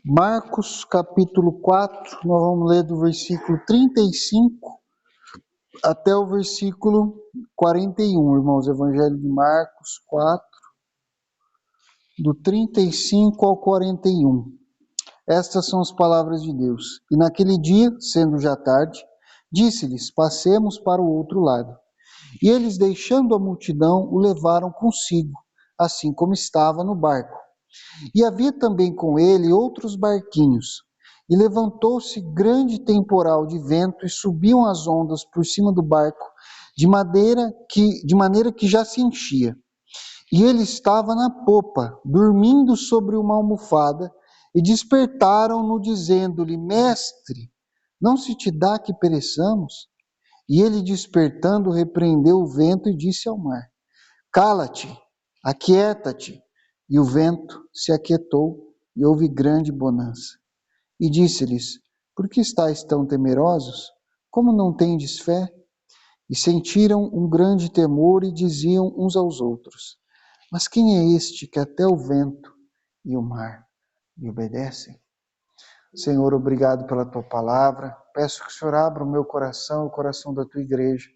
Marcos capítulo 4, nós vamos ler do versículo 35 até o versículo 41, irmãos. Evangelho de Marcos 4, do 35 ao 41. Estas são as palavras de Deus. E naquele dia, sendo já tarde, disse-lhes: passemos para o outro lado. E eles, deixando a multidão, o levaram consigo, assim como estava no barco. E havia também com ele outros barquinhos. E levantou-se grande temporal de vento, e subiam as ondas por cima do barco, de maneira que já se enchia. E ele estava na popa, dormindo sobre uma almofada, e despertaram-no, dizendo-lhe: Mestre, não se te dá que pereçamos? E ele, despertando, repreendeu o vento e disse ao mar: Cala-te, aquieta-te. E o vento se aquietou, e houve grande bonança. E disse-lhes: Por que estáis tão temerosos? Como não tendes fé? E sentiram um grande temor e diziam uns aos outros: Mas quem é este que até o vento e o mar lhe obedecem? Senhor, obrigado pela tua palavra. Peço que o Senhor abra o meu coração, o coração da tua igreja,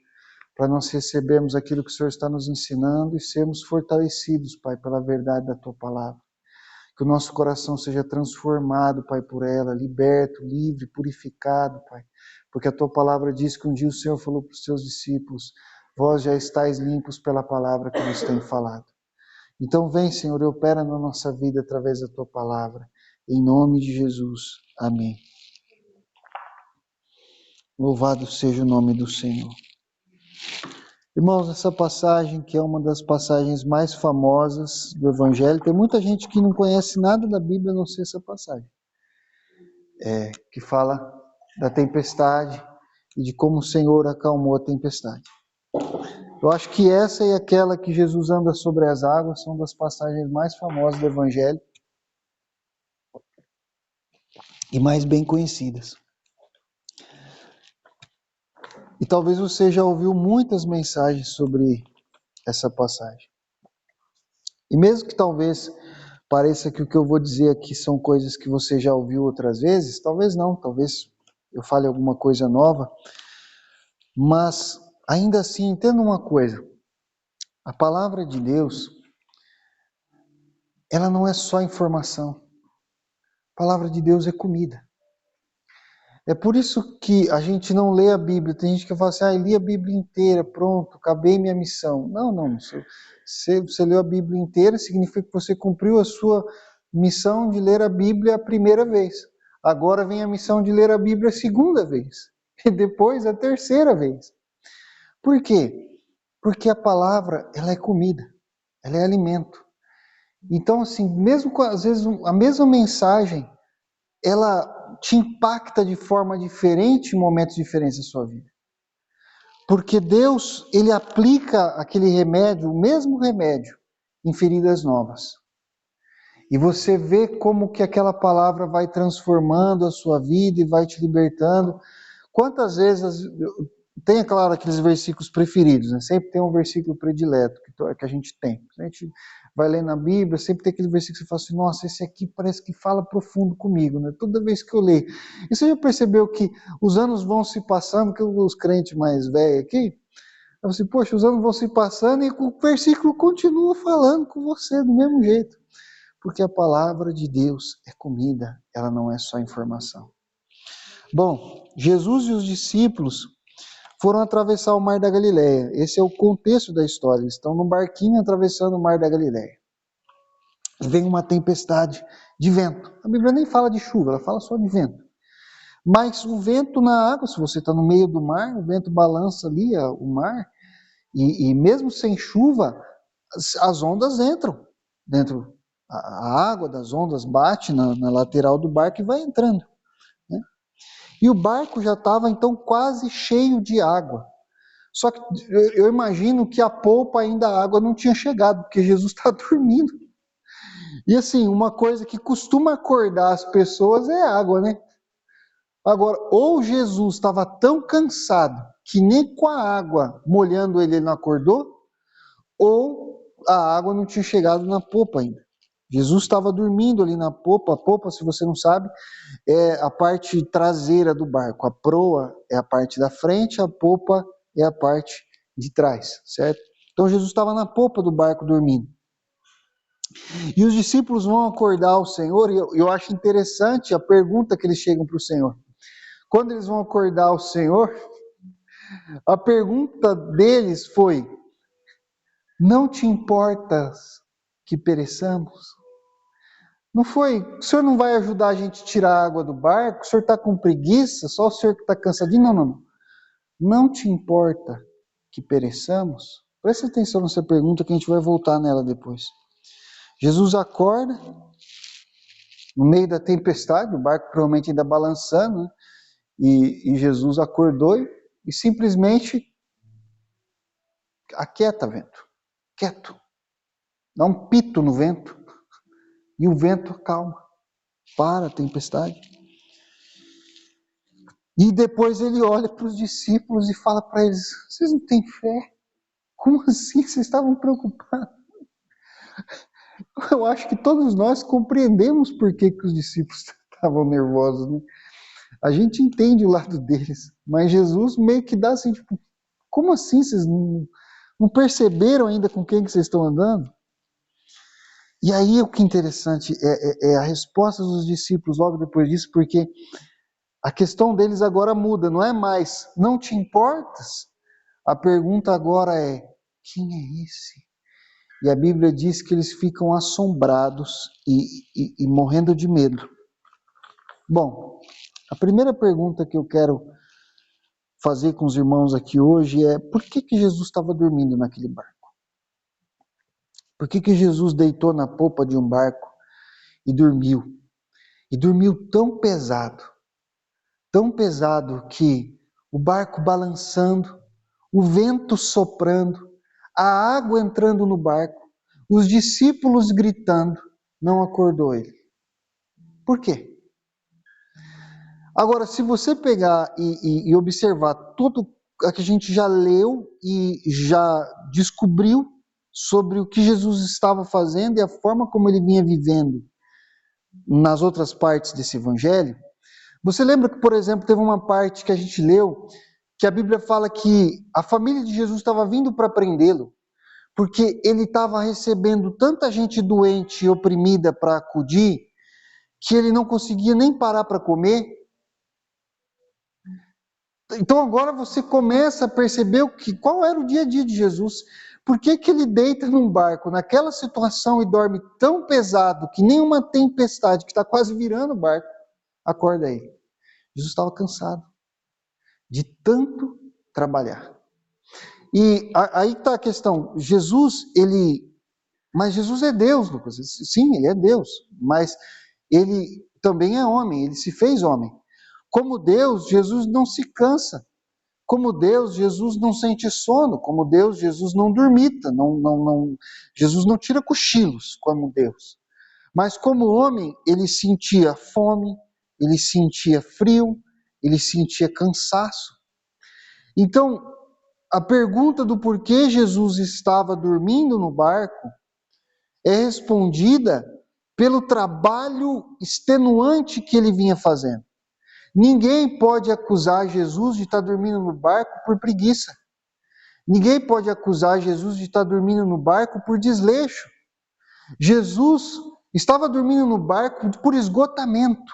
para nós recebermos aquilo que o Senhor está nos ensinando e sermos fortalecidos, Pai, pela verdade da tua palavra. Que o nosso coração seja transformado, Pai, por ela, liberto, livre, purificado, Pai. Porque a tua palavra diz que um dia o Senhor falou para os seus discípulos: vós já estáis limpos pela palavra que nos tem falado. Então vem, Senhor, e opera na nossa vida através da tua palavra. Em nome de Jesus. Amém. Louvado seja o nome do Senhor. Irmãos, essa passagem, que é uma das passagens mais famosas do Evangelho, tem muita gente que não conhece nada da Bíblia a não ser essa passagem. Que fala da tempestade e de como o Senhor acalmou a tempestade. Eu acho que essa e aquela que Jesus anda sobre as águas são das passagens mais famosas do Evangelho e mais bem conhecidas. E talvez você já ouviu muitas mensagens sobre essa passagem. E mesmo que talvez pareça que o que eu vou dizer aqui são coisas que você já ouviu outras vezes, talvez não, talvez eu fale alguma coisa nova, mas ainda assim, entenda uma coisa: a palavra de Deus, ela não é só informação. A palavra de Deus é comida. É por isso que a gente não lê a Bíblia. Tem gente que fala assim: li a Bíblia inteira, pronto, acabei minha missão. Não. Você leu a Bíblia inteira, significa que você cumpriu a sua missão de ler a Bíblia a primeira vez. Agora vem a missão de ler a Bíblia a segunda vez. E depois a terceira vez. Por quê? Porque a palavra, ela é comida. Ela é alimento. Então, assim, mesmo com, às vezes, a mesma mensagem, ela te impacta de forma diferente em momentos diferentes da sua vida. Porque Deus, ele aplica aquele remédio, o mesmo remédio, em feridas novas. E você vê como que aquela palavra vai transformando a sua vida e vai te libertando. Quantas vezes, tem, claro, aqueles versículos preferidos, né? Sempre tem um versículo predileto que a gente tem. A gente vai ler na Bíblia, sempre tem aquele versículo que você fala assim: nossa, esse aqui parece que fala profundo comigo, né? Toda vez que eu leio. E você já percebeu que os anos vão se passando, que os crentes mais velhos aqui, eu assim, poxa, os anos vão se passando e o versículo continua falando com você do mesmo jeito. Porque a palavra de Deus é comida, ela não é só informação. Bom, Jesus e os discípulos foram atravessar o Mar da Galileia. Esse é o contexto da história. Eles estão num barquinho atravessando o Mar da Galileia. E vem uma tempestade de vento. A Bíblia nem fala de chuva, ela fala só de vento. Mas o vento na água, se você está no meio do mar, o vento balança ali o mar, e mesmo sem chuva, as ondas entram dentro. A água das ondas bate na lateral do barco e vai entrando. Né? E o barco já estava então quase cheio de água. Só que eu imagino que a polpa ainda a água não tinha chegado, porque Jesus está dormindo. E assim, uma coisa que costuma acordar as pessoas é a água, né? Agora, ou Jesus estava tão cansado que nem com a água molhando ele não acordou, ou a água não tinha chegado na polpa ainda. Jesus estava dormindo ali na popa. A popa, se você não sabe, é a parte traseira do barco. A proa é a parte da frente, a popa é a parte de trás, certo? Então Jesus estava na popa do barco dormindo. E os discípulos vão acordar o Senhor, e eu acho interessante a pergunta que eles chegam para o Senhor. Quando eles vão acordar o Senhor, a pergunta deles foi: não te importas que pereçamos? Não foi, o senhor não vai ajudar a gente a tirar a água do barco? O senhor está com preguiça? Só o senhor que está cansadinho? Não, não, não. Não te importa que pereçamos? Preste atenção nessa pergunta que a gente vai voltar nela depois. Jesus acorda no meio da tempestade, o barco provavelmente ainda balançando, né? E Jesus acordou e simplesmente aquieta vento, quieto, dá um pito no vento e o vento acalma, para a tempestade. E depois ele olha para os discípulos e fala para eles: vocês não têm fé? Como assim? Vocês estavam preocupados? Eu acho que todos nós compreendemos por que os discípulos estavam nervosos, né? A gente entende o lado deles, mas Jesus meio que dá assim, tipo, como assim? Vocês não perceberam ainda com quem que vocês estão andando? E aí o que é interessante é a resposta dos discípulos logo depois disso, porque a questão deles agora muda, não é mais, não te importas? A pergunta agora é, quem é esse? E a Bíblia diz que eles ficam assombrados e morrendo de medo. Bom, a primeira pergunta que eu quero fazer com os irmãos aqui hoje é: por que Jesus estava dormindo naquele barco? Por que Jesus deitou na popa de um barco e dormiu? E dormiu tão pesado que o barco balançando, o vento soprando, a água entrando no barco, os discípulos gritando, não acordou ele. Por quê? Agora, se você pegar e observar tudo o que a gente já leu e já descobriu sobre o que Jesus estava fazendo e a forma como ele vinha vivendo nas outras partes desse evangelho, você lembra que, por exemplo, teve uma parte que a gente leu que a Bíblia fala que a família de Jesus estava vindo para prendê-lo, porque ele estava recebendo tanta gente doente e oprimida para acudir, que ele não conseguia nem parar para comer. Então agora você começa a perceber qual era o dia a dia de Jesus. Por que ele deita num barco naquela situação e dorme tão pesado que nenhuma tempestade que está quase virando o barco acorda ele? Jesus estava cansado de tanto trabalhar. E aí está a questão. Mas Jesus é Deus, Lucas. Sim, ele é Deus, mas ele também é homem, ele se fez homem. Como Deus, Jesus não se cansa. Como Deus, Jesus não sente sono. Como Deus, Jesus não dormita. Jesus não tira cochilos como Deus. Mas como homem, ele sentia fome, ele sentia frio, ele sentia cansaço. Então, a pergunta do porquê Jesus estava dormindo no barco é respondida pelo trabalho extenuante que ele vinha fazendo. Ninguém pode acusar Jesus de estar dormindo no barco por preguiça. Ninguém pode acusar Jesus de estar dormindo no barco por desleixo. Jesus estava dormindo no barco por esgotamento,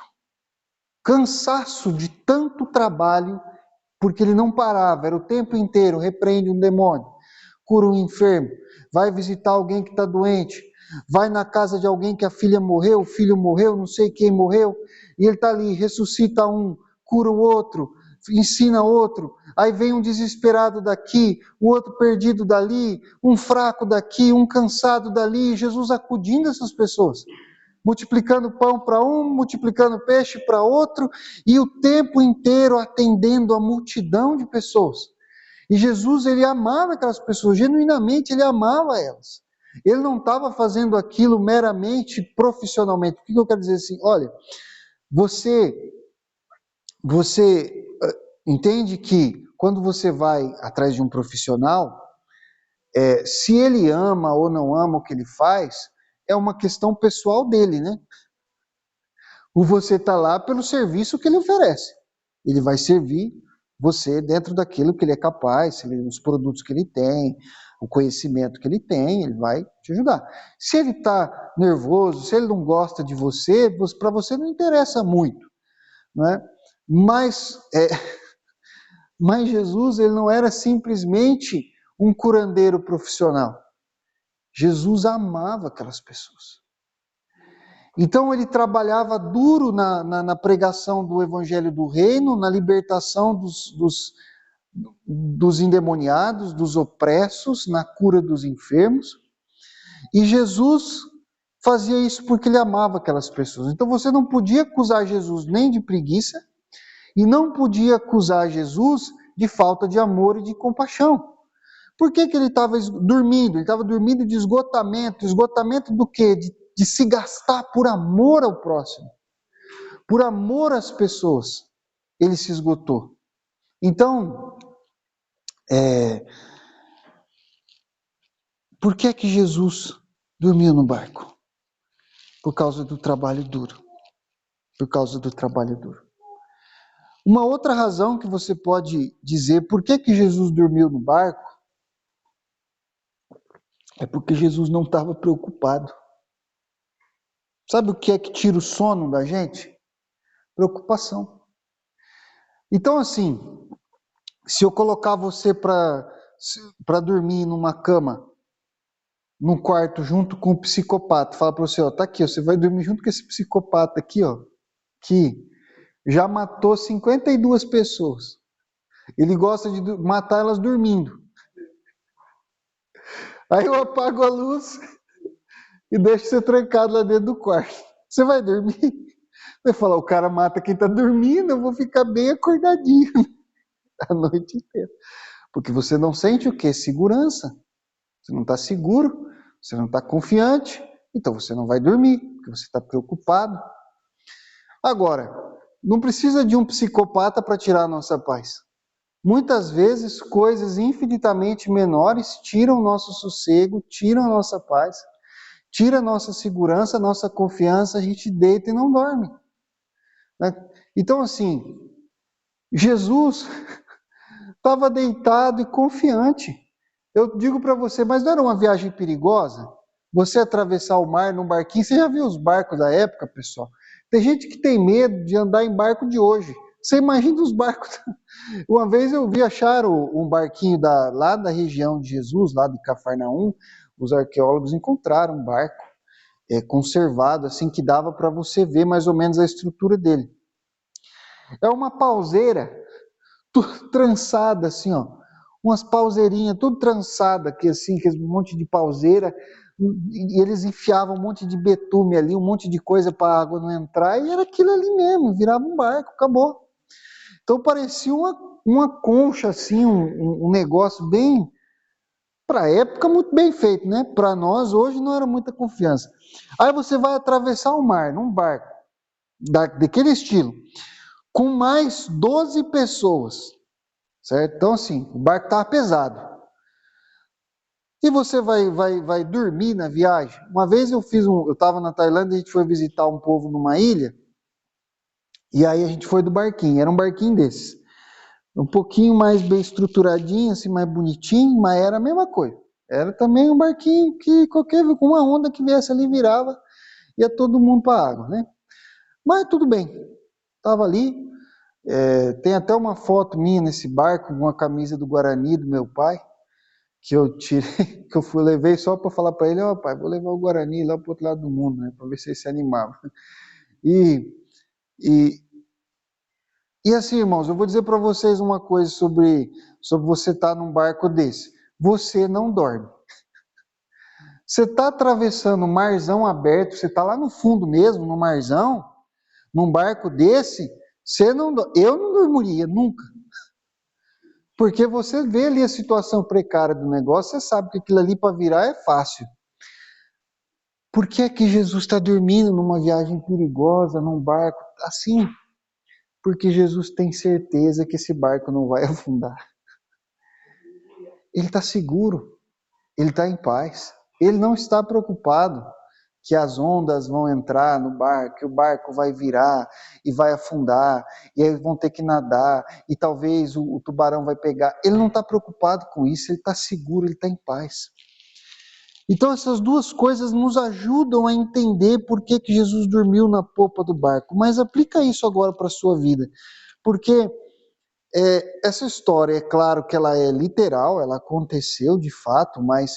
cansaço de tanto trabalho, porque ele não parava, era o tempo inteiro, repreende um demônio, cura um enfermo, vai visitar alguém que está doente, vai na casa de alguém que a filha morreu, o filho morreu, não sei quem morreu, e ele está ali, ressuscita um, cura o outro, ensina outro, aí vem um desesperado daqui, o outro perdido dali, um fraco daqui, um cansado dali, Jesus acudindo essas pessoas, multiplicando pão para um, multiplicando peixe para outro, e o tempo inteiro atendendo a multidão de pessoas. E Jesus, ele amava aquelas pessoas, genuinamente ele amava elas. Ele não estava fazendo aquilo meramente profissionalmente. O que eu quero dizer assim? Olha, você entende que quando você vai atrás de um profissional, se ele ama ou não ama o que ele faz, é uma questão pessoal dele, né? O você está lá pelo serviço que ele oferece. Ele vai servir você dentro daquilo que ele é capaz, os produtos que ele tem, o conhecimento que ele tem, ele vai te ajudar. Se ele está nervoso, se ele não gosta de você, para você não interessa muito, né? Mas, mas Jesus, ele não era simplesmente um curandeiro profissional. Jesus amava aquelas pessoas. Então ele trabalhava duro na pregação do evangelho do reino, na libertação dos endemoniados, dos opressos, na cura dos enfermos. E Jesus fazia isso porque ele amava aquelas pessoas. Então você não podia acusar Jesus nem de preguiça e não podia acusar Jesus de falta de amor e de compaixão. Por que ele estava dormindo? Ele estava dormindo de esgotamento. Esgotamento do quê? De se gastar por amor ao próximo. Por amor às pessoas. Ele se esgotou. Então, por que Jesus dormiu no barco? Por causa do trabalho duro. Por causa do trabalho duro. Uma outra razão que você pode dizer por que Jesus dormiu no barco é porque Jesus não estava preocupado. Sabe o que é que tira o sono da gente? Preocupação. Então, assim, se eu colocar você para dormir numa cama, num quarto, junto com um psicopata, falar para você, ó, tá aqui, ó, você vai dormir junto com esse psicopata aqui, ó, que já matou 52 pessoas. Ele gosta de matar elas dormindo. Aí eu apago a luz e deixo você trancado lá dentro do quarto. Você vai dormir? Você fala, o cara mata quem tá dormindo, eu vou ficar bem acordadinho a noite inteira. Porque você não sente o quê? Segurança. Você não está seguro, você não está confiante, então você não vai dormir, porque você está preocupado. Agora, não precisa de um psicopata para tirar a nossa paz. Muitas vezes, coisas infinitamente menores tiram o nosso sossego, tiram a nossa paz, tiram a nossa segurança, a nossa confiança, a gente deita e não dorme. Então, assim, Jesus estava deitado e confiante. Eu digo para você, mas não era uma viagem perigosa? Você atravessar o mar num barquinho, você já viu os barcos da época, pessoal? Tem gente que tem medo de andar em barco de hoje. Você imagina os barcos. Uma vez eu vi achar um barquinho lá da região de Jesus, lá de Cafarnaum, os arqueólogos encontraram um barco conservado, assim, que dava para você ver mais ou menos a estrutura dele. É uma pauseira, tudo trançada, assim, ó. Umas pauseirinhas, tudo trançada, que assim, que um monte de pauseira, e eles enfiavam um monte de betume ali, um monte de coisa para a água não entrar, e era aquilo ali mesmo, virava um barco, acabou. Então parecia uma concha, assim, um negócio bem, para a época, muito bem feito, né? Para nós, hoje, não era muita confiança. Aí você vai atravessar o mar, num barco, daquele estilo, com mais 12 pessoas, certo? Então, assim, o barco estava pesado. E você vai dormir na viagem? Uma vez eu estava na Tailândia, a gente foi visitar um povo numa ilha, e aí a gente foi do barquinho, era um barquinho desses. Um pouquinho mais bem estruturadinho, assim, mais bonitinho, mas era a mesma coisa. Era também um barquinho que com uma onda que viesse ali virava, ia todo mundo para a água, né? Mas tudo bem, estava ali. Tem até uma foto minha nesse barco, com a camisa do Guarani do meu pai, que eu tirei, que levei só para falar para ele, ó, pai, vou levar o Guarani lá para o outro lado do mundo, né, para ver se ele se animava. E, e, e assim, irmãos, eu vou dizer para vocês uma coisa sobre você estar num barco desse. Você não dorme. Você está atravessando um marzão aberto, você está lá no fundo mesmo, no marzão, num barco desse, eu não dormiria nunca. Porque você vê ali a situação precária do negócio, você sabe que aquilo ali para virar é fácil. Por que é que Jesus está dormindo numa viagem perigosa, num barco assim? Porque Jesus tem certeza que esse barco não vai afundar. Ele está seguro, ele está em paz, ele não está preocupado que as ondas vão entrar no barco, que o barco vai virar e vai afundar, e aí vão ter que nadar, e talvez o tubarão vai pegar. Ele não está preocupado com isso, ele está seguro, ele está em paz. Então essas duas coisas nos ajudam a entender por que Jesus dormiu na popa do barco. Mas aplica isso agora para a sua vida, porque essa história, é claro que ela é literal, ela aconteceu de fato, mas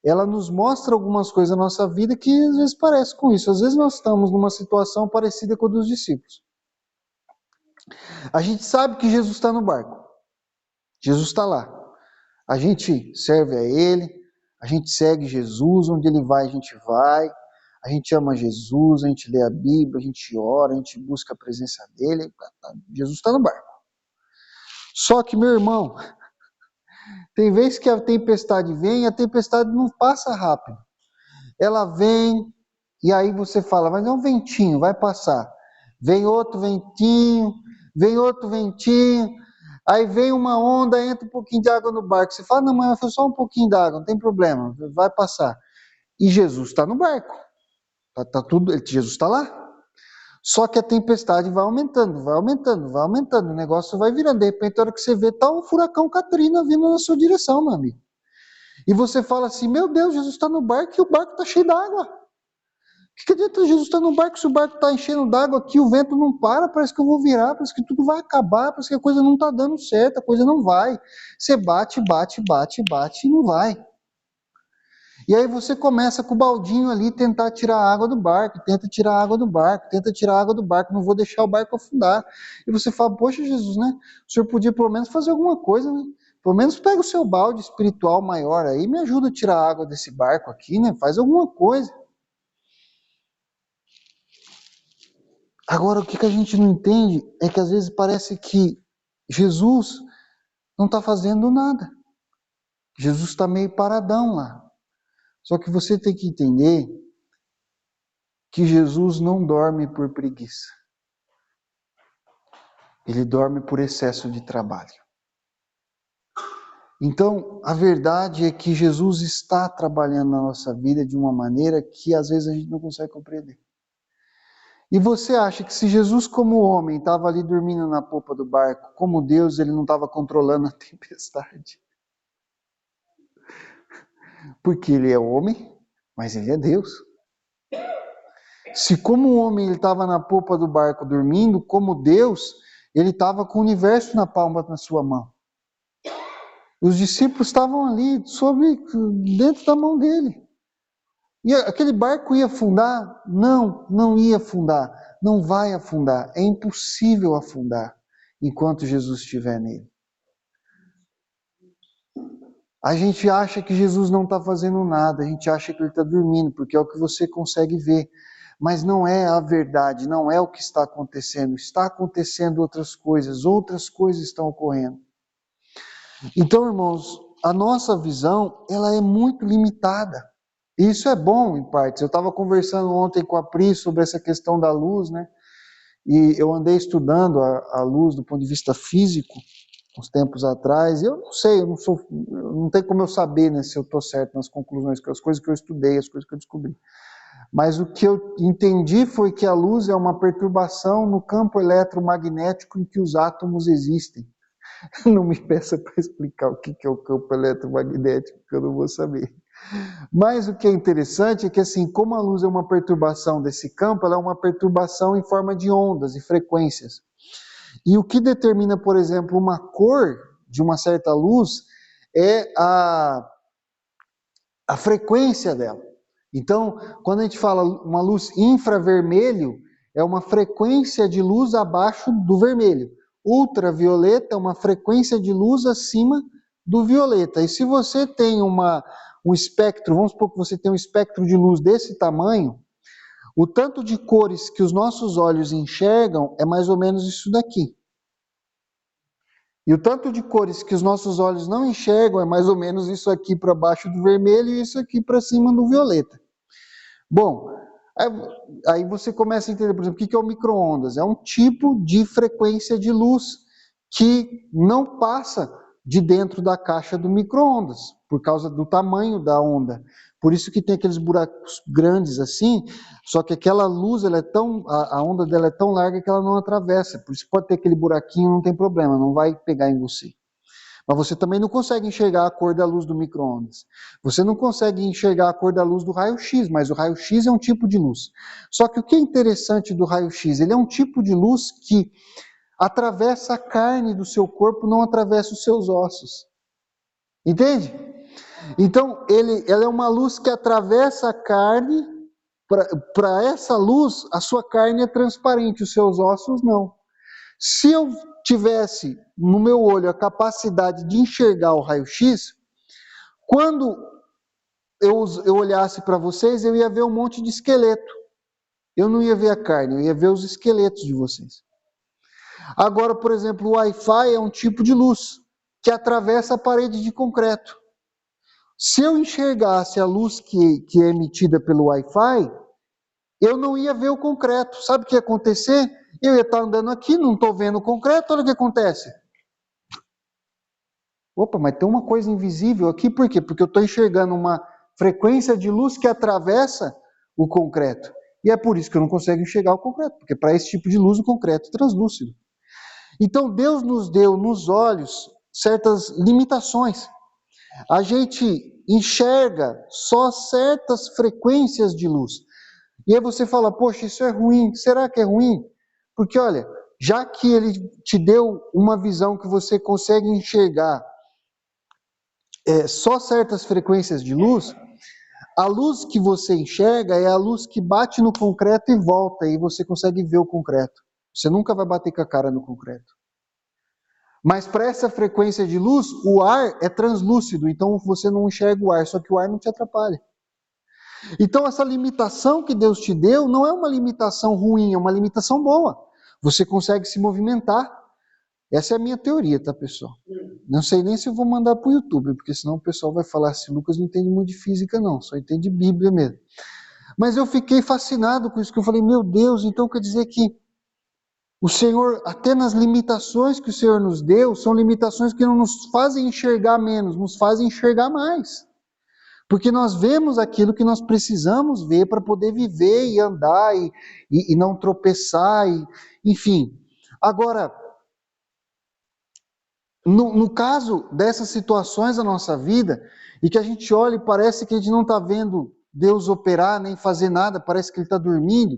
ela nos mostra algumas coisas na nossa vida que às vezes parece com isso. Às vezes nós estamos numa situação parecida com a dos discípulos. A gente sabe que Jesus está no barco. Jesus está lá. A gente serve a Ele, a gente segue Jesus, onde Ele vai, a gente vai. A gente ama Jesus, a gente lê a Bíblia, a gente ora, a gente busca a presença dEle. Jesus está no barco. Só que, meu irmão, tem vezes que a tempestade vem e a tempestade não passa rápido. Ela vem e aí você fala, mas é um ventinho, vai passar. Vem outro ventinho, aí vem uma onda, entra um pouquinho de água no barco. Você fala, não, mas foi só um pouquinho de água, não tem problema, vai passar. E Jesus está no barco. Tá tudo, Jesus está lá. Só que a tempestade vai aumentando, o negócio vai virando. De repente, a hora que você vê, tá um furacão Katrina vindo na sua direção, meu amigo. E você fala assim, meu Deus, Jesus está no barco e o barco está cheio d'água. O que adianta Jesus estar no barco se o barco está enchendo d'água aqui, o vento não para, parece que eu vou virar, parece que tudo vai acabar, parece que a coisa não está dando certo, a coisa não vai. Você bate e não vai. E aí você começa com o baldinho ali, tentar tirar a água do barco, tenta tirar a água do barco, não vou deixar o barco afundar. E você fala, poxa Jesus, né? O senhor podia pelo menos fazer alguma coisa, né? Pelo menos pega o seu balde espiritual maior aí, me ajuda a tirar a água desse barco aqui, né? Faz alguma coisa. Agora, o que a gente não entende é que às vezes parece que Jesus não está fazendo nada. Jesus está meio paradão lá. Só que você tem que entender que Jesus não dorme por preguiça. Ele dorme por excesso de trabalho. Então, a verdade é que Jesus está trabalhando na nossa vida de uma maneira que às vezes a gente não consegue compreender. E você acha que se Jesus, como homem, estava ali dormindo na popa do barco, como Deus, ele não estava controlando a tempestade? Porque ele é homem, mas ele é Deus. Se como homem ele estava na popa do barco dormindo, como Deus, ele estava com o universo na palma da sua mão. Os discípulos estavam ali, dentro da mão dele. E aquele barco ia afundar? Não, não ia afundar. Não vai afundar. É impossível afundar enquanto Jesus estiver nele. A gente acha que Jesus não está fazendo nada, a gente acha que ele está dormindo, porque é o que você consegue ver. Mas não é a verdade, não é o que está acontecendo. Está acontecendo outras coisas estão ocorrendo. Então, irmãos, a nossa visão, ela é muito limitada. E isso é bom, em partes. Eu estava conversando ontem com a Pri sobre essa questão da luz, né? E eu andei estudando a luz do ponto de vista físico, uns tempos atrás, e eu não sei, não tem como eu saber, né, se eu estou certo nas conclusões, as coisas que eu estudei, as coisas que eu descobri. Mas o que eu entendi foi que a luz é uma perturbação no campo eletromagnético em que os átomos existem. Não me peça para explicar o que é o campo eletromagnético, que eu não vou saber. Mas o que é interessante é que, assim, como a luz é uma perturbação desse campo, ela é uma perturbação em forma de ondas e frequências. E o que determina, por exemplo, uma cor de uma certa luz é a frequência dela. Então, quando a gente fala uma luz infravermelho, é uma frequência de luz abaixo do vermelho. Ultravioleta é uma frequência de luz acima do violeta. E se você tem um espectro, vamos supor que você tem um espectro de luz desse tamanho, o tanto de cores que os nossos olhos enxergam é mais ou menos isso daqui. E o tanto de cores que os nossos olhos não enxergam é mais ou menos isso aqui para baixo do vermelho e isso aqui para cima do violeta. Bom, aí você começa a entender, por exemplo, o que é o micro-ondas? É um tipo de frequência de luz que não passa de dentro da caixa do micro-ondas, por causa do tamanho da onda. Por isso que tem aqueles buracos grandes assim, só que aquela luz, a onda dela é tão larga que ela não atravessa. Por isso pode ter aquele buraquinho, não tem problema, não vai pegar em você. Mas você também não consegue enxergar a cor da luz do micro-ondas. Você não consegue enxergar a cor da luz do raio-x, mas o raio-x é um tipo de luz. Só que o que é interessante do raio-x? Ele é um tipo de luz que atravessa a carne do seu corpo, não atravessa os seus ossos. Entende? Então, ela é uma luz que atravessa a carne. Para essa luz, a sua carne é transparente, os seus ossos não. Se eu tivesse no meu olho a capacidade de enxergar o raio-x, quando eu olhasse para vocês, eu ia ver um monte de esqueleto. Eu não ia ver a carne, eu ia ver os esqueletos de vocês. Agora, por exemplo, o Wi-Fi é um tipo de luz que atravessa a parede de concreto. Se eu enxergasse a luz que é emitida pelo Wi-Fi, eu não ia ver o concreto. Sabe o que ia acontecer? Eu ia estar andando aqui, não estou vendo o concreto, olha o que acontece. Opa, mas tem uma coisa invisível aqui, por quê? Porque eu estou enxergando uma frequência de luz que atravessa o concreto. E é por isso que eu não consigo enxergar o concreto, porque para esse tipo de luz o concreto é translúcido. Então Deus nos deu nos olhos certas limitações. A gente enxerga só certas frequências de luz. E aí você fala, poxa, isso é ruim. Será que é ruim? Porque olha, já que ele te deu uma visão que você consegue enxergar só certas frequências de luz, a luz que você enxerga é a luz que bate no concreto e volta, e você consegue ver o concreto. Você nunca vai bater com a cara no concreto. Mas para essa frequência de luz, o ar é translúcido, então você não enxerga o ar, só que o ar não te atrapalha. Então essa limitação que Deus te deu não é uma limitação ruim, é uma limitação boa. Você consegue se movimentar. Essa é a minha teoria, tá, pessoal? Não sei nem se eu vou mandar para o YouTube, porque senão o pessoal vai falar assim, Lucas não entende muito de física não, só entende Bíblia mesmo. Mas eu fiquei fascinado com isso, que eu falei, meu Deus, então quer dizer que o Senhor, até nas limitações que o Senhor nos deu, são limitações que não nos fazem enxergar menos, nos fazem enxergar mais. Porque nós vemos aquilo que nós precisamos ver para poder viver e andar e não tropeçar, enfim. Agora, no caso dessas situações da nossa vida, e que a gente olha e parece que a gente não está vendo Deus operar, nem fazer nada, parece que Ele está dormindo,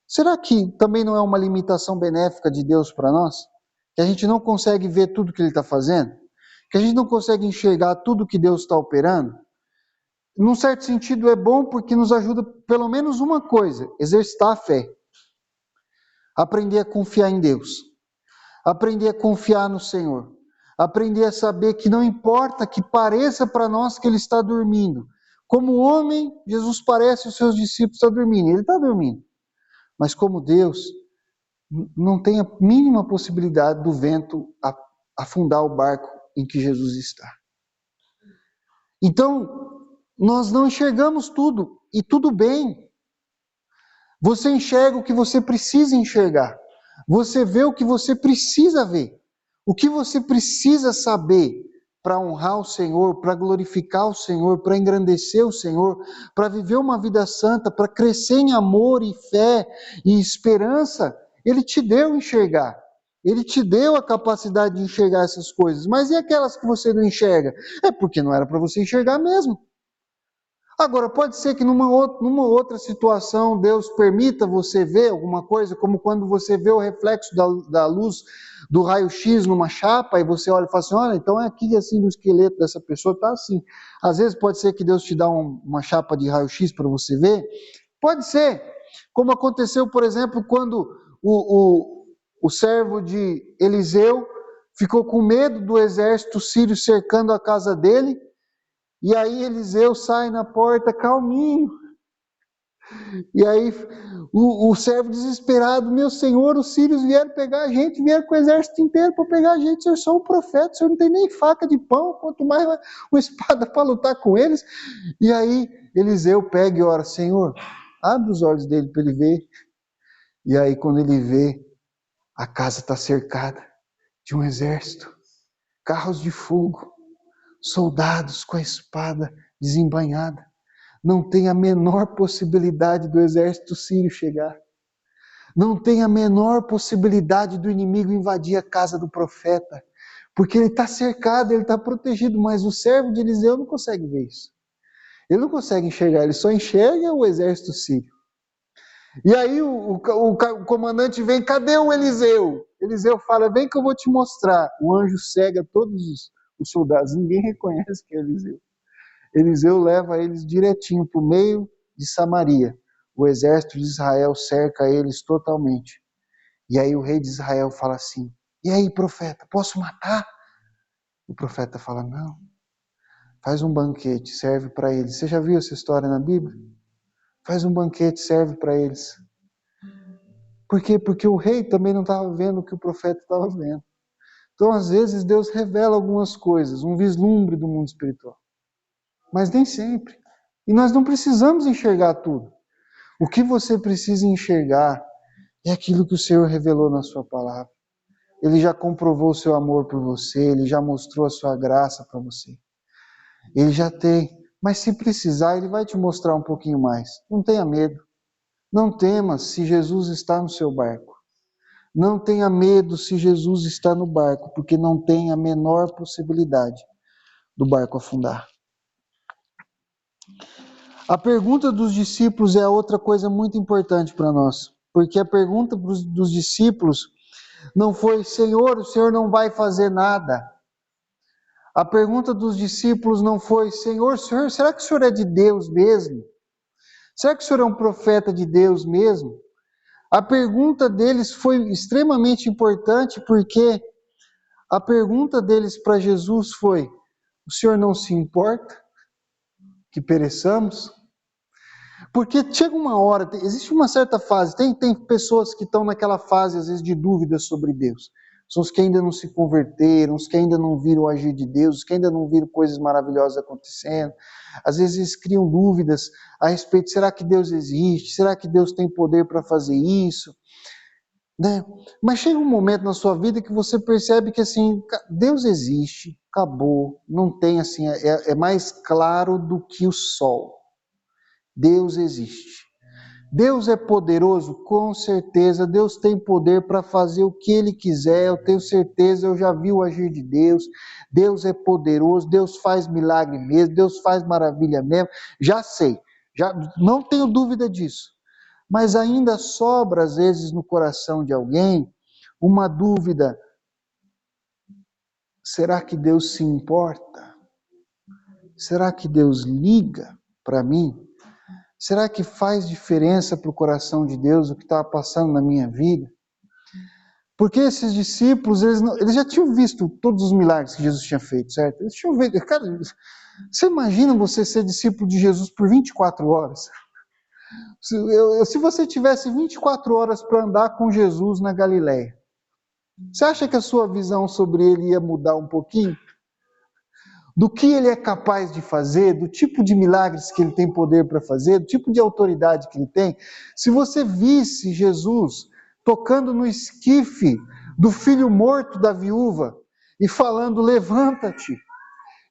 será que também não é uma limitação benéfica de Deus para nós? Que a gente não consegue ver tudo que Ele está fazendo? Que a gente não consegue enxergar tudo que Deus está operando? Num certo sentido é bom porque nos ajuda pelo menos uma coisa, exercitar a fé. Aprender a confiar em Deus. Aprender a confiar no Senhor. Aprender a saber que não importa que pareça para nós que Ele está dormindo. Como homem, Jesus parece os seus discípulos estar dormindo. Ele está dormindo. Mas como Deus, não tem a mínima possibilidade do vento afundar o barco em que Jesus está. Então, nós não enxergamos tudo, e tudo bem. Você enxerga o que você precisa enxergar. Você vê o que você precisa ver. O que você precisa saber para honrar o Senhor, para glorificar o Senhor, para engrandecer o Senhor, para viver uma vida santa, para crescer em amor e fé e esperança, Ele te deu enxergar. Ele te deu a capacidade de enxergar essas coisas. Mas e aquelas que você não enxerga? É porque não era para você enxergar mesmo. Agora, pode ser que numa outra situação Deus permita você ver alguma coisa, como quando você vê o reflexo da luz do raio-x numa chapa e você olha e fala assim, olha, então é aqui assim no esqueleto dessa pessoa, está assim. Às vezes pode ser que Deus te dá uma chapa de raio-x para você ver. Pode ser. Como aconteceu, por exemplo, quando o servo de Eliseu ficou com medo do exército sírio cercando a casa dele. E aí Eliseu sai na porta calminho. E aí o servo desesperado, meu senhor, os sírios vieram pegar a gente, vieram com o exército inteiro para pegar a gente, o senhor é só um profeta, o senhor não tem nem faca de pão, quanto mais uma espada para lutar com eles. E aí Eliseu pega e ora, Senhor, abre os olhos dele para ele ver. E aí quando ele vê, a casa está cercada de um exército. carros de fogo, soldados com a espada desembainhada. Não tem a menor possibilidade do exército sírio chegar. Não tem a menor possibilidade do inimigo invadir a casa do profeta, porque ele está cercado, ele está protegido, mas o servo de Eliseu não consegue ver isso. Ele não consegue enxergar, ele só enxerga o exército sírio. E aí o comandante vem, cadê o Eliseu? Eliseu fala, vem que eu vou te mostrar. O anjo cega todos os soldados, ninguém reconhece que é Eliseu. Eliseu leva eles direitinho para o meio de Samaria. O exército de Israel cerca eles totalmente. E aí o rei de Israel fala assim, e aí profeta, posso matar? O profeta fala, não. Faz um banquete, serve para eles. Você já viu essa história na Bíblia? Faz um banquete, serve para eles. Por quê? Porque o rei também não estava vendo o que o profeta estava vendo. Então, às vezes, Deus revela algumas coisas, um vislumbre do mundo espiritual. Mas nem sempre. E nós não precisamos enxergar tudo. O que você precisa enxergar é aquilo que o Senhor revelou na sua palavra. Ele já comprovou o seu amor por você, Ele já mostrou a sua graça para você. Ele já tem. Mas se precisar, Ele vai te mostrar um pouquinho mais. Não tenha medo. Não tema se Jesus está no seu barco. Não tenha medo se Jesus está no barco, porque não tem a menor possibilidade do barco afundar. A pergunta dos discípulos é a outra coisa muito importante para nós, porque a pergunta dos discípulos não foi, Senhor, o Senhor não vai fazer nada. A pergunta dos discípulos não foi, Senhor, será que o Senhor é de Deus mesmo? Será que o Senhor é um profeta de Deus mesmo? A pergunta deles foi extremamente importante porque a pergunta deles para Jesus foi, o Senhor não se importa que pereçamos? Porque chega uma hora, existe uma certa fase, tem pessoas que estão naquela fase, às vezes, de dúvidas sobre Deus. São os que ainda não se converteram, os que ainda não viram o agir de Deus, os que ainda não viram coisas maravilhosas acontecendo. Às vezes eles criam dúvidas a respeito, será que Deus existe? Será que Deus tem poder para fazer isso? Né? Mas chega um momento na sua vida que você percebe que assim, Deus existe, acabou, não tem assim, é mais claro do que o sol. Deus existe. Deus é poderoso? Com certeza. Deus tem poder para fazer o que Ele quiser. Eu tenho certeza, eu já vi o agir de Deus. Deus é poderoso, Deus faz milagre mesmo, Deus faz maravilha mesmo. Já sei, já não tenho dúvida disso. Mas ainda sobra, às vezes, no coração de alguém, uma dúvida. Será que Deus se importa? Será que Deus liga para mim? Será que faz diferença para o coração de Deus o que estava passando na minha vida? Porque esses discípulos, eles já tinham visto todos os milagres que Jesus tinha feito, certo? Eles tinham visto. Cara, você imagina você ser discípulo de Jesus por 24 horas? Se você tivesse 24 horas para andar com Jesus na Galileia, você acha que a sua visão sobre ele ia mudar um pouquinho? Do que ele é capaz de fazer, do tipo de milagres que ele tem poder para fazer, do tipo de autoridade que ele tem. Se você visse Jesus tocando no esquife do filho morto da viúva e falando, levanta-te,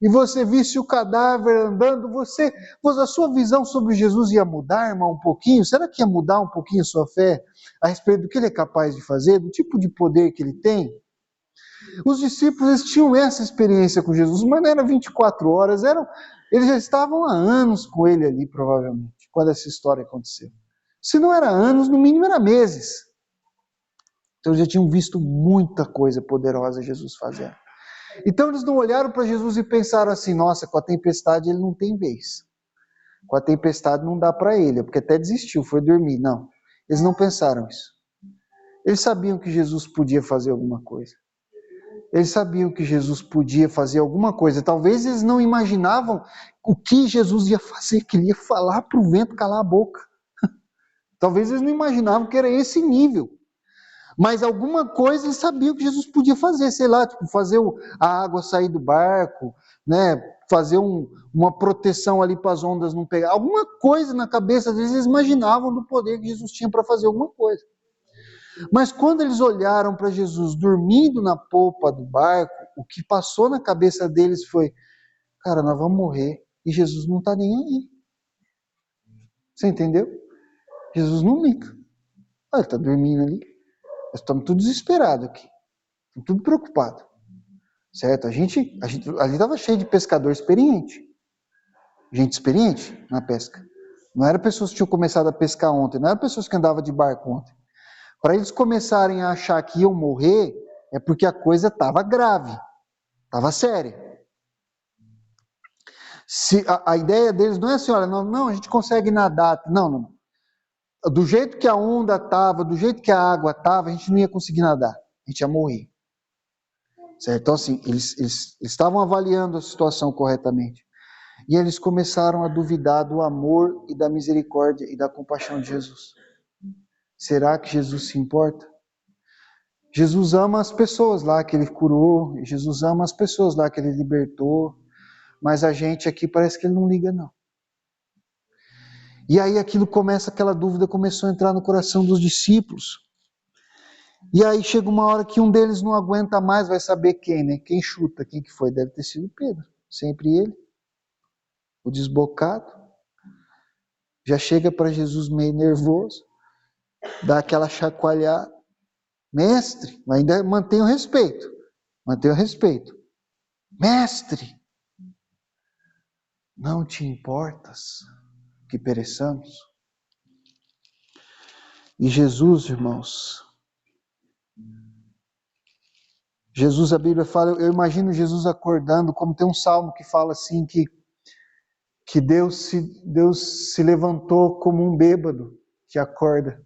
e você visse o cadáver andando, a sua visão sobre Jesus ia mudar, irmão, um pouquinho? Será que ia mudar um pouquinho a sua fé a respeito do que ele é capaz de fazer, do tipo de poder que ele tem? Os discípulos eles tinham essa experiência com Jesus, mas não era 24 horas, eles já estavam há anos com ele ali, provavelmente, quando essa história aconteceu. Se não era anos, no mínimo era meses. Então eles já tinham visto muita coisa poderosa Jesus fazendo. Então eles não olharam para Jesus e pensaram assim, nossa, com a tempestade ele não tem vez. Com a tempestade não dá para ele, porque até desistiu, foi dormir. Não, eles não pensaram isso. Eles sabiam que Jesus podia fazer alguma coisa. Eles sabiam que Jesus podia fazer alguma coisa. Talvez eles não imaginavam o que Jesus ia fazer, que ele ia falar para o vento calar a boca. Talvez eles não imaginavam que era esse nível. Mas alguma coisa eles sabiam que Jesus podia fazer, sei lá, tipo fazer a água sair do barco, né? Fazer uma proteção ali para as ondas não pegar. Alguma coisa na cabeça deles, eles imaginavam do poder que Jesus tinha para fazer alguma coisa. Mas quando eles olharam para Jesus dormindo na polpa do barco, o que passou na cabeça deles foi, cara, nós vamos morrer e Jesus não está nem aí. Você entendeu? Jesus não liga. Ele está dormindo ali. Nós estamos tudo desesperados aqui. Estamos tudo preocupados. Certo? A gente ali estava cheio de pescador experiente. Gente experiente na pesca. Não eram pessoas que tinham começado a pescar ontem. Não eram pessoas que andavam de barco ontem. Para eles começarem a achar que iam morrer, é porque a coisa estava grave. Estava séria. Se a ideia deles não é assim, olha, não, a gente consegue nadar. Não. Do jeito que a onda estava, do jeito que a água estava, a gente não ia conseguir nadar. A gente ia morrer. Certo? Então, assim, eles estavam avaliando a situação corretamente. E eles começaram a duvidar do amor e da misericórdia e da compaixão de Jesus. Será que Jesus se importa? Jesus ama as pessoas lá que ele curou, Jesus ama as pessoas lá que ele libertou, mas a gente aqui parece que ele não liga, não. E aí aquela dúvida começou a entrar no coração dos discípulos. E aí chega uma hora que um deles não aguenta mais, vai saber quem, né? Quem chuta, quem que foi? Deve ter sido Pedro, sempre ele, o desbocado. Já chega para Jesus meio nervoso, dá aquela chacoalhada. Mestre, ainda mantém o respeito. Mestre, não te importas que pereçamos? E Jesus, irmãos, a Bíblia fala, eu imagino Jesus acordando, como tem um salmo que fala assim, que Deus se levantou como um bêbado que acorda.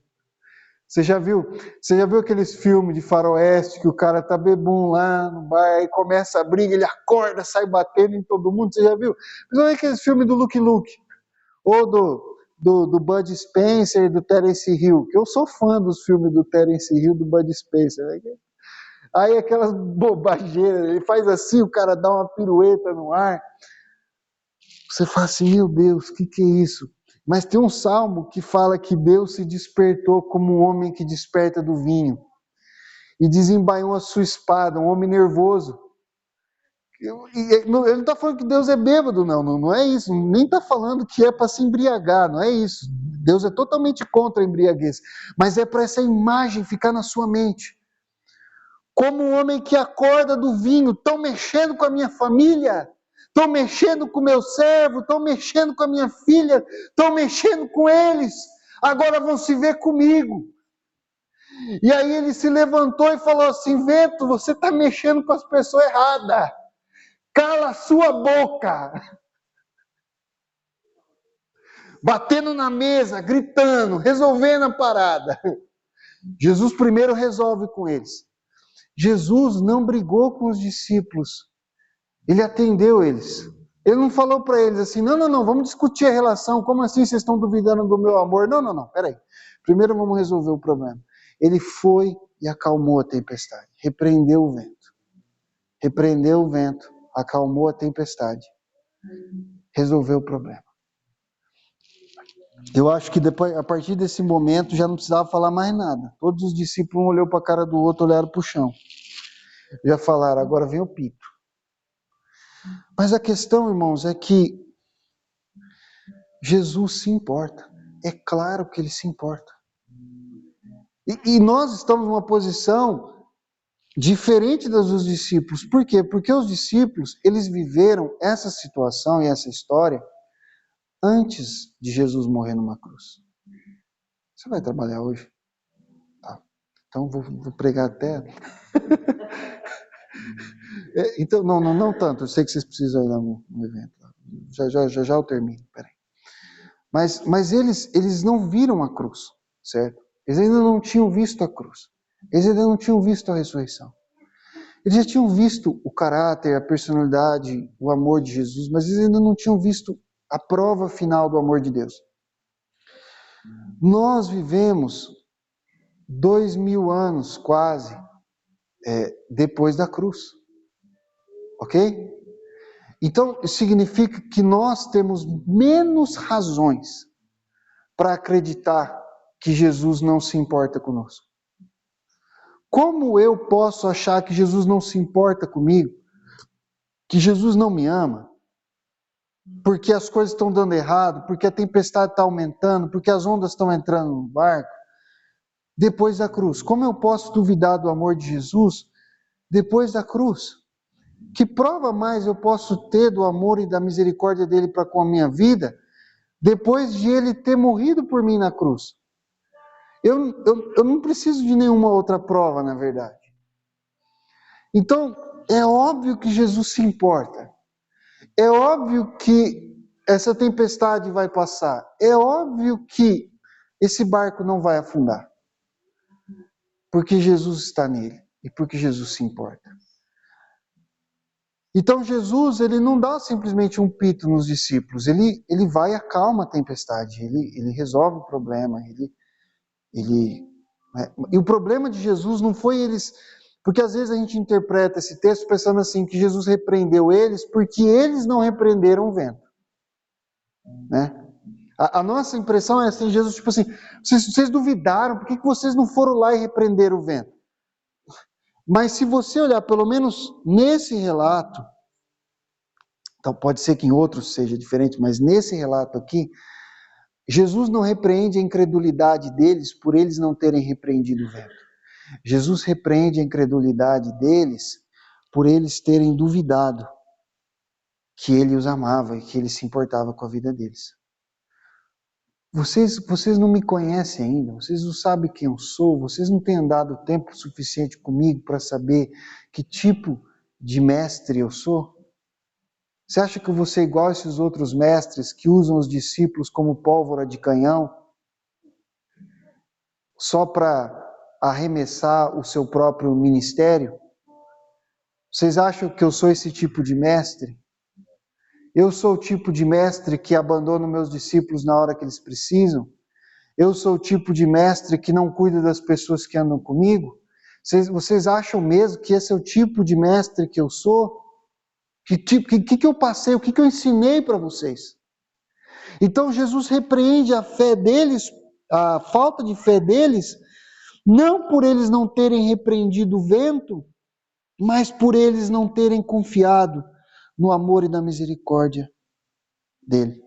Você já viu aqueles filmes de faroeste que o cara tá bebum lá no bar, aí começa a briga, ele acorda, sai batendo em todo mundo, você já viu? Não é aqueles filmes do Luke Luke, ou do Bud Spencer e do Terence Hill, que eu sou fã dos filmes do Terence Hill e do Bud Spencer, né? Aí aquelas bobageiras, ele faz assim, o cara dá uma pirueta no ar, você fala assim, meu Deus, o que é isso? Mas tem um salmo que fala que Deus se despertou como um homem que desperta do vinho. E desembaiou a sua espada, um homem nervoso. Ele não está falando que Deus é bêbado, não é isso. Nem está falando que é para se embriagar, não é isso. Deus é totalmente contra a embriaguez. Mas é para essa imagem ficar na sua mente. Como um homem que acorda do vinho, estão mexendo com a minha família, estão mexendo com o meu servo, estão mexendo com a minha filha, estão mexendo com eles, agora vão se ver comigo. E aí ele se levantou e falou assim, vento, você está mexendo com as pessoas erradas, cala a sua boca. Batendo na mesa, gritando, resolvendo a parada. Jesus primeiro resolve com eles. Jesus não brigou com os discípulos. Ele atendeu eles. Ele não falou para eles assim, não, vamos discutir a relação. Como assim vocês estão duvidando do meu amor? Não, peraí. Primeiro vamos resolver o problema. Ele foi e acalmou a tempestade. Repreendeu o vento. Acalmou a tempestade. Resolveu o problema. Eu acho que depois, a partir desse momento, já não precisava falar mais nada. Todos os discípulos, um olhou para a cara do outro, olharam para o chão. Já falaram, agora vem o pito. Mas a questão, irmãos, é que Jesus se importa. É claro que ele se importa. E nós estamos numa posição diferente das dos discípulos. Por quê? Porque os discípulos, eles viveram essa situação e essa história antes de Jesus morrer numa cruz. Você vai trabalhar hoje? Tá. Então vou pregar até... Então, não tanto. Eu sei que vocês precisam ir lá no evento. Já eu termino. Peraí. Mas eles não viram a cruz, certo? Eles ainda não tinham visto a cruz. Eles ainda não tinham visto a ressurreição. Eles já tinham visto o caráter, a personalidade, o amor de Jesus, mas eles ainda não tinham visto a prova final do amor de Deus. Nós vivemos 2000 anos quase depois da cruz. Ok? Então, significa que nós temos menos razões para acreditar que Jesus não se importa conosco. Como eu posso achar que Jesus não se importa comigo? Que Jesus não me ama? Porque as coisas estão dando errado, porque a tempestade está aumentando, porque as ondas estão entrando no barco? Depois da cruz. Como eu posso duvidar do amor de Jesus depois da cruz? Que prova mais eu posso ter do amor e da misericórdia dele para com a minha vida depois de ele ter morrido por mim na cruz? Eu não preciso de nenhuma outra prova, na verdade. Então, é óbvio que Jesus se importa. É óbvio que essa tempestade vai passar. É óbvio que esse barco não vai afundar. Porque Jesus está nele e porque Jesus se importa. Então Jesus, ele não dá simplesmente um pito nos discípulos, ele vai e acalma a tempestade, ele resolve o problema, né? E o problema de Jesus não foi eles, porque às vezes a gente interpreta esse texto pensando assim, que Jesus repreendeu eles porque eles não repreenderam o vento, né? A nossa impressão é assim, Jesus tipo assim, vocês duvidaram, por que vocês não foram lá e repreenderam o vento? Mas se você olhar pelo menos nesse relato, então pode ser que em outros seja diferente, mas nesse relato aqui, Jesus não repreende a incredulidade deles por eles não terem repreendido o vento. Jesus repreende a incredulidade deles por eles terem duvidado que ele os amava e que ele se importava com a vida deles. Vocês não me conhecem ainda, vocês não sabem quem eu sou, vocês não têm andado tempo suficiente comigo para saber que tipo de mestre eu sou? Você acha que eu vou ser igual a esses outros mestres que usam os discípulos como pólvora de canhão só para arremessar o seu próprio ministério? Vocês acham que eu sou esse tipo de mestre? Eu sou o tipo de mestre que abandona meus discípulos na hora que eles precisam? Eu sou o tipo de mestre que não cuida das pessoas que andam comigo? Vocês acham mesmo que esse é o tipo de mestre que eu sou? Que eu passei, o que eu ensinei para vocês? Então Jesus repreende a fé deles, a falta de fé deles, não por eles não terem repreendido o vento, mas por eles não terem confiado no amor e na misericórdia dele,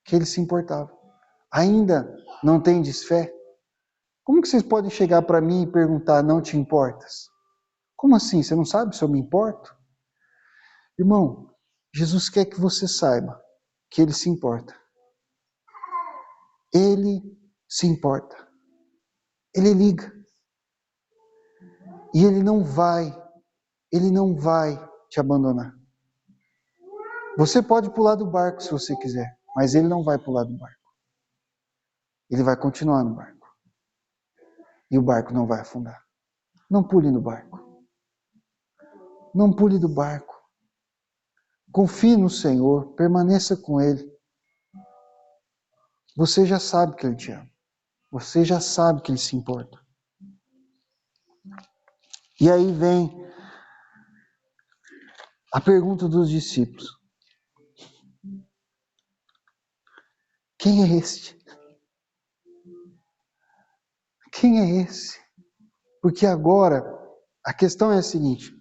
que ele se importava. Ainda não tendes fé? Como que vocês podem chegar para mim e perguntar, não te importas? Como assim? Você não sabe se eu me importo? Irmão, Jesus quer que você saiba que ele se importa. Ele se importa. Ele liga. E ele não vai te abandonar. Você pode pular do barco se você quiser, mas ele não vai pular do barco. Ele vai continuar no barco. E o barco não vai afundar. Não pule no barco. Não pule do barco. Confie no Senhor, permaneça com Ele. Você já sabe que Ele te ama. Você já sabe que Ele se importa. E aí vem a pergunta dos discípulos. Quem é este? Quem é esse? Porque agora a questão é a seguinte.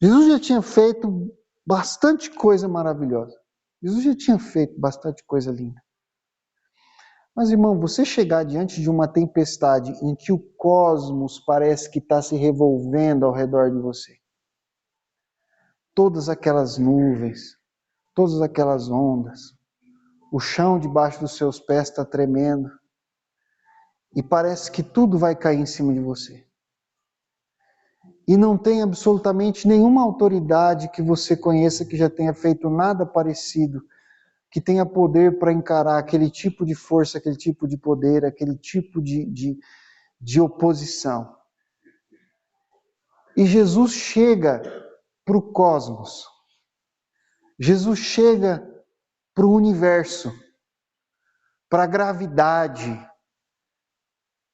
Jesus já tinha feito bastante coisa maravilhosa. Jesus já tinha feito bastante coisa linda. Mas, irmão, você chegar diante de uma tempestade em que o cosmos parece que está se revolvendo ao redor de você. Todas aquelas nuvens, todas aquelas ondas, o chão debaixo dos seus pés está tremendo e parece que tudo vai cair em cima de você. E não tem absolutamente nenhuma autoridade que você conheça que já tenha feito nada parecido, que tenha poder para encarar aquele tipo de força, aquele tipo de poder, aquele tipo de oposição. E Jesus chega para o cosmos. Jesus chega para o universo, para a gravidade,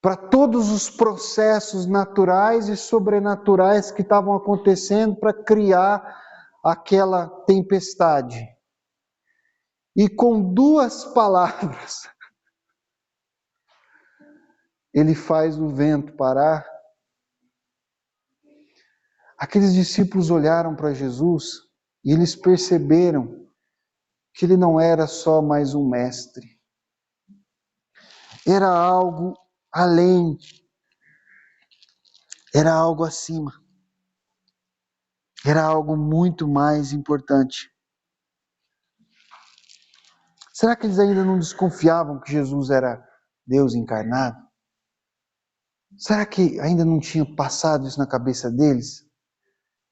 para todos os processos naturais e sobrenaturais que estavam acontecendo para criar aquela tempestade. E com duas palavras, Ele faz o vento parar. Aqueles discípulos olharam para Jesus e eles perceberam que ele não era só mais um mestre. Era algo além. Era algo acima. Era algo muito mais importante. Será que eles ainda não desconfiavam que Jesus era Deus encarnado? Será que ainda não tinha passado isso na cabeça deles?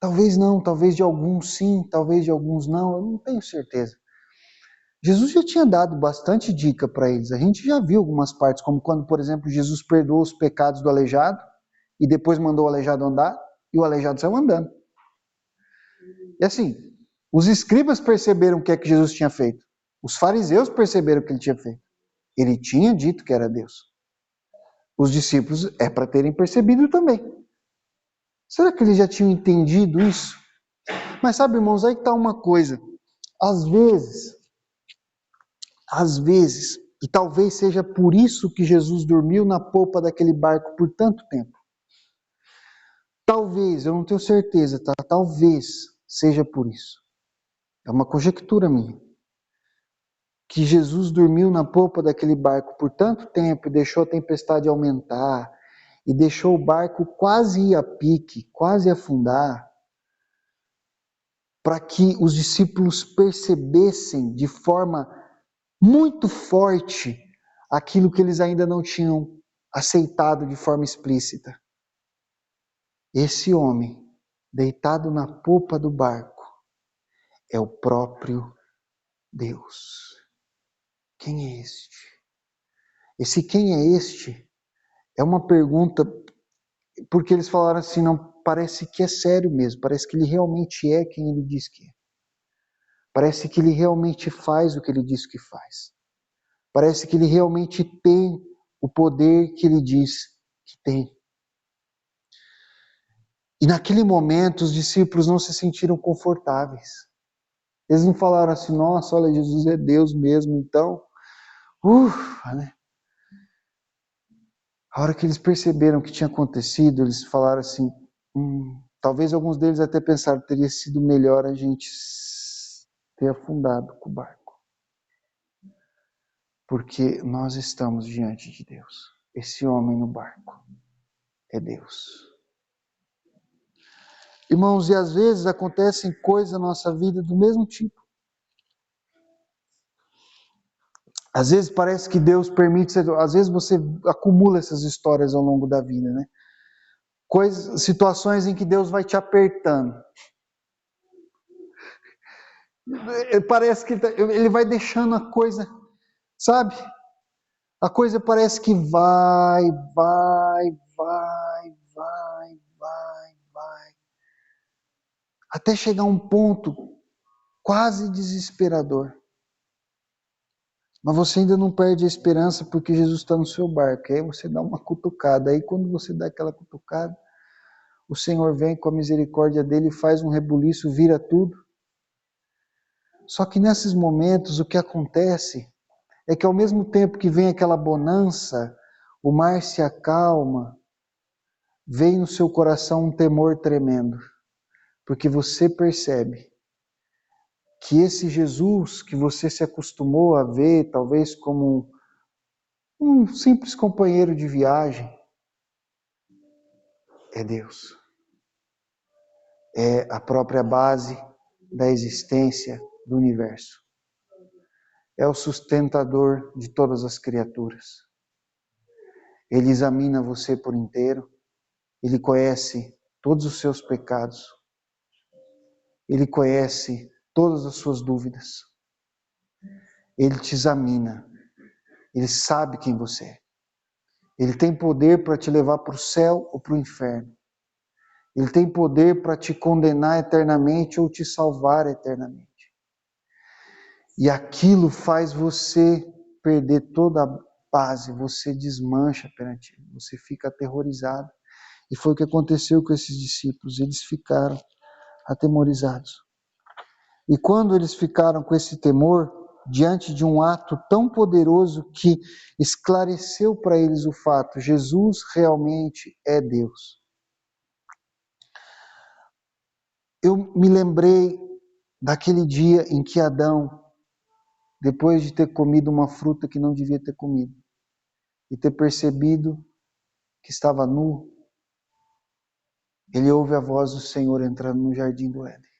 Talvez não, talvez de alguns sim, talvez de alguns não, eu não tenho certeza. Jesus já tinha dado bastante dica para eles. A gente já viu algumas partes, como quando, por exemplo, Jesus perdoou os pecados do aleijado e depois mandou o aleijado andar e o aleijado saiu andando. E assim, os escribas perceberam o que é que Jesus tinha feito. Os fariseus perceberam o que ele tinha feito. Ele tinha dito que era Deus. Os discípulos é para terem percebido também. Será que eles já tinham entendido isso? Mas sabe, irmãos, aí que está uma coisa. Às vezes, e talvez seja por isso que Jesus dormiu na polpa daquele barco por tanto tempo. Talvez, eu não tenho certeza, tá? Talvez seja por isso. É uma conjectura minha. Que Jesus dormiu na polpa daquele barco por tanto tempo e deixou a tempestade aumentar, e deixou o barco quase ir a pique, quase afundar, para que os discípulos percebessem de forma muito forte aquilo que eles ainda não tinham aceitado de forma explícita. Esse homem, deitado na popa do barco, é o próprio Deus. Quem é este? Esse quem é este é uma pergunta, porque eles falaram assim, não, parece que é sério mesmo, parece que ele realmente é quem ele diz que é. Parece que ele realmente faz o que ele diz que faz. Parece que ele realmente tem o poder que ele diz que tem. E naquele momento os discípulos não se sentiram confortáveis. Eles não falaram assim, nossa, olha, Jesus é Deus mesmo, então, né? A hora que eles perceberam o que tinha acontecido, eles falaram assim, talvez alguns deles até pensaram que teria sido melhor a gente ter afundado com o barco. Porque nós estamos diante de Deus. Esse homem no barco é Deus. Irmãos, e às vezes acontecem coisas na nossa vida do mesmo tipo. Às vezes parece que Deus permite, às vezes você acumula essas histórias ao longo da vida, né? Situações em que Deus vai te apertando. Parece que ele vai deixando a coisa, sabe? A coisa parece que vai. Até chegar a um ponto quase desesperador. Mas você ainda não perde a esperança porque Jesus está no seu barco. Aí você dá uma cutucada. Aí quando você dá aquela cutucada, o Senhor vem com a misericórdia dele, faz um rebuliço, vira tudo. Só que nesses momentos o que acontece é que ao mesmo tempo que vem aquela bonança, o mar se acalma, vem no seu coração um temor tremendo. Porque você percebe que esse Jesus que você se acostumou a ver, talvez como um simples companheiro de viagem, é Deus. É a própria base da existência do universo. É o sustentador de todas as criaturas. Ele examina você por inteiro. Ele conhece todos os seus pecados. Ele conhece todas as suas dúvidas. Ele te examina. Ele sabe quem você é. Ele tem poder para te levar para o céu ou para o inferno. Ele tem poder para te condenar eternamente ou te salvar eternamente. E aquilo faz você perder toda a base, você desmancha perante ele, você fica aterrorizado. E foi o que aconteceu com esses discípulos, eles ficaram atemorizados. E quando eles ficaram com esse temor, diante de um ato tão poderoso que esclareceu para eles o fato: Jesus realmente é Deus. Eu me lembrei daquele dia em que Adão, depois de ter comido uma fruta que não devia ter comido, e ter percebido que estava nu, ele ouve a voz do Senhor entrando no jardim do Éden.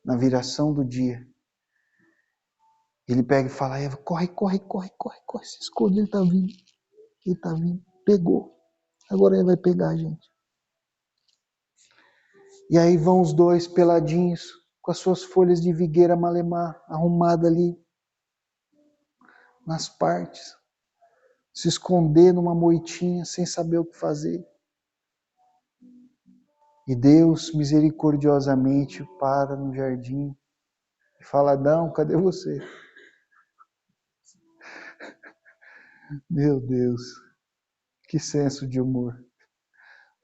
Na viração do dia, ele pega e fala: Eva, corre, se esconde, ele está vindo, pegou, agora ele vai pegar a gente. E aí vão os dois peladinhos, com as suas folhas de figueira malemar, arrumada ali nas partes, se esconder numa moitinha, sem saber o que fazer. E Deus, misericordiosamente, para no jardim e fala: Adão, cadê você? Meu Deus, que senso de humor.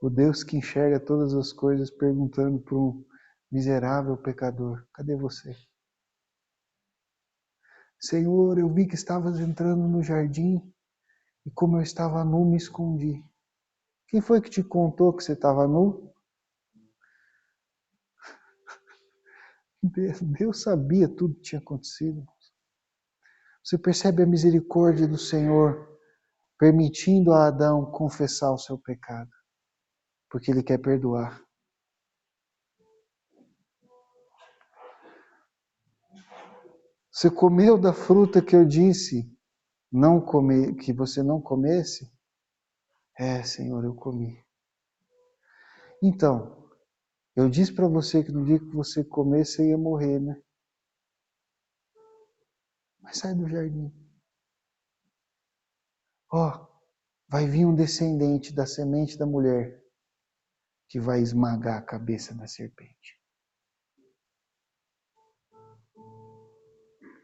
O Deus que enxerga todas as coisas perguntando para um miserável pecador: cadê você? Senhor, eu vi que estavas entrando no jardim e como eu estava nu, me escondi. Quem foi que te contou que você estava nu? Deus sabia tudo que tinha acontecido. Você percebe a misericórdia do Senhor permitindo a Adão confessar o seu pecado, porque Ele quer perdoar. Você comeu da fruta que eu disse não comer, que você não comesse? É, Senhor, eu comi. Então, eu disse para você que no dia que você comer, você ia morrer, né? Mas sai do jardim. Ó, vai vir um descendente da semente da mulher que vai esmagar a cabeça da serpente.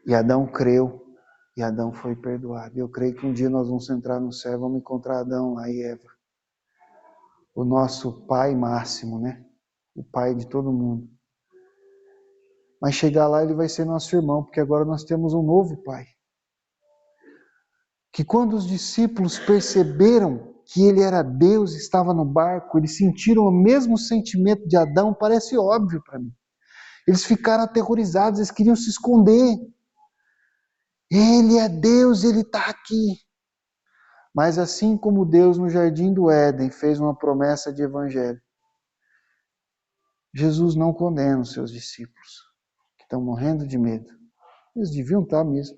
E Adão creu, e Adão foi perdoado. Eu creio que um dia nós vamos entrar no céu, vamos encontrar Adão lá e Eva. O nosso pai máximo, né? O pai de todo mundo. Mas chegar lá ele vai ser nosso irmão, porque agora nós temos um novo pai. Que quando os discípulos perceberam que ele era Deus, estava no barco, eles sentiram o mesmo sentimento de Adão, parece óbvio para mim. Eles ficaram aterrorizados, eles queriam se esconder. Ele é Deus, ele está aqui. Mas assim como Deus no jardim do Éden fez uma promessa de evangelho, Jesus não condena os seus discípulos, que estão morrendo de medo. Eles deviam estar mesmo,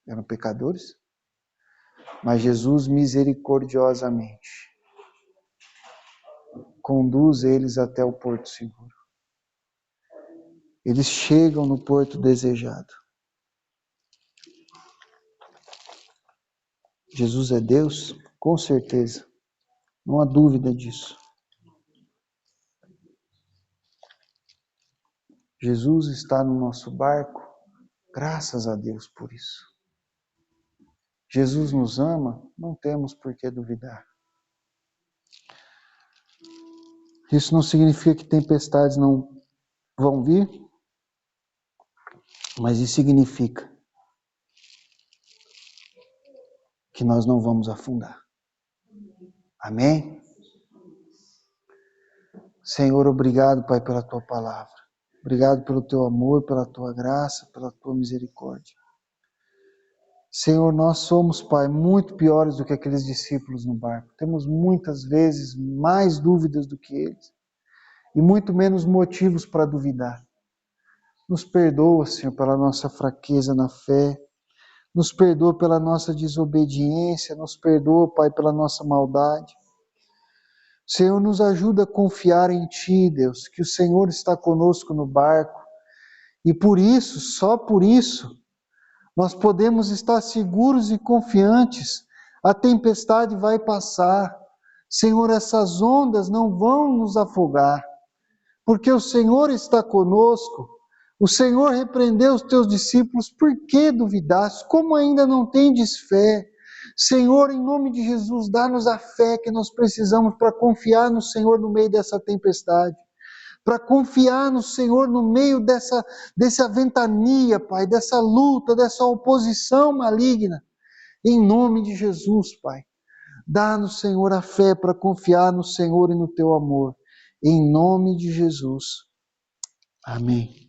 eram pecadores. Mas Jesus misericordiosamente conduz eles até o porto seguro. Eles chegam no porto desejado. Jesus é Deus? Com certeza. Não há dúvida disso. Jesus está no nosso barco, graças a Deus por isso. Jesus nos ama, não temos por que duvidar. Isso não significa que tempestades não vão vir, mas isso significa que nós não vamos afundar. Amém? Senhor, obrigado, Pai, pela Tua palavra. Obrigado pelo Teu amor, pela Tua graça, pela Tua misericórdia. Senhor, nós somos, Pai, muito piores do que aqueles discípulos no barco. Temos muitas vezes mais dúvidas do que eles e muito menos motivos para duvidar. Nos perdoa, Senhor, pela nossa fraqueza na fé. Nos perdoa pela nossa desobediência. Nos perdoa, Pai, pela nossa maldade. Senhor, nos ajuda a confiar em Ti, Deus, que o Senhor está conosco no barco. E por isso, só por isso, nós podemos estar seguros e confiantes. A tempestade vai passar. Senhor, essas ondas não vão nos afogar, porque o Senhor está conosco. O Senhor repreendeu os teus discípulos. Por que duvidaste? Como ainda não tendes fé? Senhor, em nome de Jesus, dá-nos a fé que nós precisamos para confiar no Senhor no meio dessa tempestade. para confiar no Senhor no meio dessa ventania, Pai, dessa luta, dessa oposição maligna. Em nome de Jesus, Pai. Dá-nos, Senhor, a fé para confiar no Senhor e no Teu amor. Em nome de Jesus. Amém.